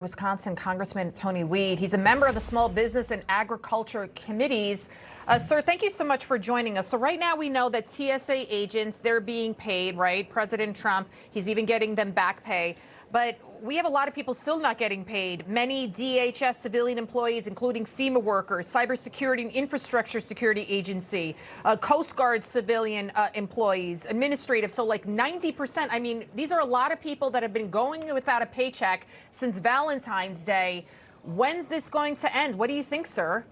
Wisconsin Congressman Tony Wied. He's a member of the Small Business and Agriculture Committees. Sir, thank you so much for joining us. So right now we know that TSA agents, they're being paid, right? President Trump, he's even getting them back pay. But we have a lot of people still not getting paid. Many DHS civilian employees, including FEMA workers, Cybersecurity and Infrastructure Security Agency, Coast Guard civilian employees, administrative. So like 90%. I mean, these are a lot of people that have been going without a paycheck since Valentine's Day. When's this going to end? What do you think, sir?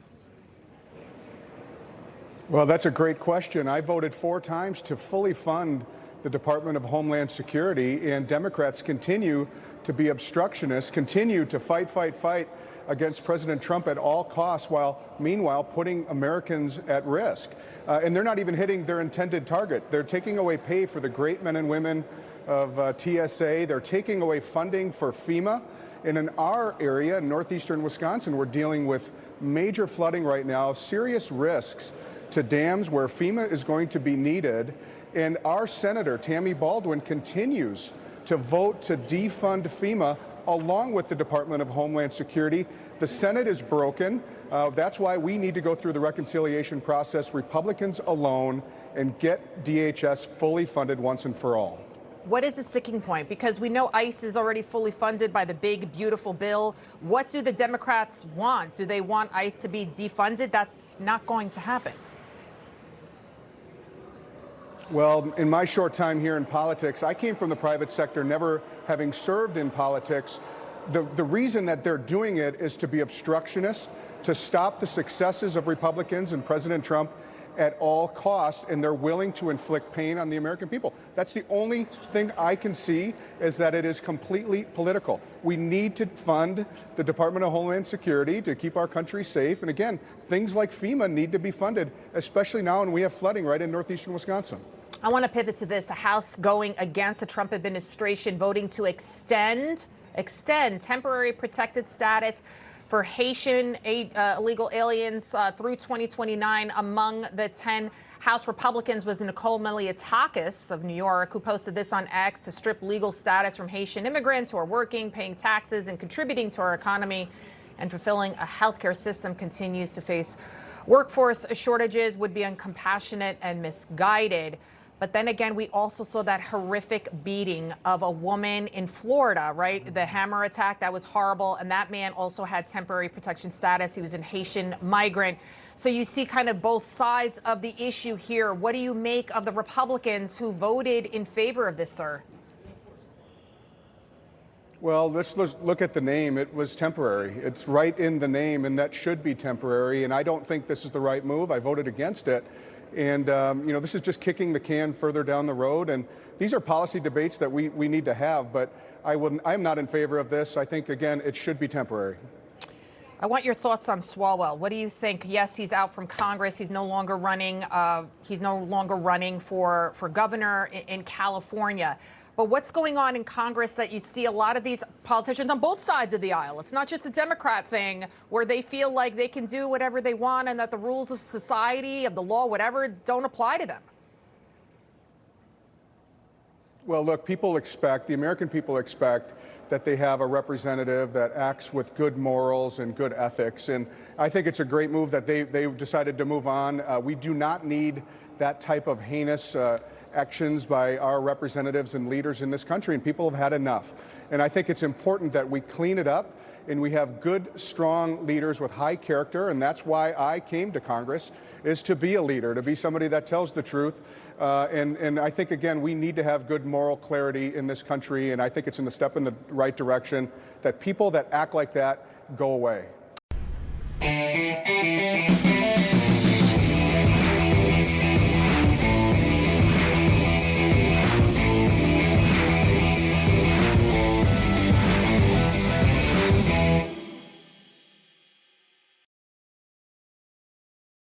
Well, that's a great question. I voted 4 times to fully fund the Department of Homeland Security, and Democrats continue to be obstructionists, continue to fight against President Trump at all costs, while meanwhile putting Americans at risk. And they're not even hitting their intended target. They're taking away pay for the great men and women of TSA. They're taking away funding for FEMA. And in our area, in northeastern Wisconsin, we're dealing with major flooding right now, serious risks to dams where FEMA is going to be needed. And our Senator, Tammy Baldwin, continues to vote to defund FEMA along with the Department of Homeland Security. The Senate is broken. That's why we need to go through the reconciliation process, Republicans alone, and get DHS fully funded once and for all. What is the sticking point? Because we know ICE is already fully funded by the big, beautiful bill. What do the Democrats want? Do they want ICE to be defunded? That's not going to happen. Well, in my short time here in politics, I came from the private sector, never having served in politics. The reason that they're doing it is to be obstructionists, to stop the successes of Republicans and President Trump at all costs, and they're willing to inflict pain on the American people. That's the only thing I can see, is that it is completely political. We need to fund the Department of Homeland Security to keep our country safe. And again, things like FEMA need to be funded, especially now when we have flooding right in northeastern Wisconsin. I want to pivot to this. The House going against the Trump administration, voting to extend temporary protected status for Haitian illegal aliens through 2029. Among the 10 House Republicans was Nicole Malliotakis of New York, who posted this on X to strip legal status from Haitian immigrants who are working, paying taxes, and contributing to our economy and fulfilling a healthcare system continues to face workforce shortages, would be uncompassionate and misguided. But then again, we also saw that horrific beating of a woman in Florida, right? The hammer attack, that was horrible. And that man also had temporary protection status. He was a Haitian migrant. So you see kind of both sides of the issue here. What do you make of the Republicans who voted in favor of this, sir? Well, let's look at the name. It was temporary. It's right in the name, and that should be temporary. And I don't think this is the right move. I voted against it. And, this is just kicking the can further down the road. And these are policy debates that we need to have. But I'm not in favor of this. I think, again, it should be temporary. I want your thoughts on Swalwell. What do you think? Yes, he's out from Congress. He's no longer running. For governor in California. But what's going on in Congress that you see a lot of these politicians on both sides of the aisle? It's not just a Democrat thing where they feel like they can do whatever they want and that the rules of society, of the law, whatever, don't apply to them. Well, look, the American people expect that they have a representative that acts with good morals and good ethics. And I think it's a great move that they decided to move on. We do not need that type of heinous actions by our representatives and leaders in this country, and people have had enough. And I think it's important that we clean it up and we have good, strong leaders with high character, and that's why I came to Congress, is to be a leader, to be somebody that tells the truth. And I think, again, we need to have good moral clarity in this country, and I think it's a step in the right direction that people that act like that go away.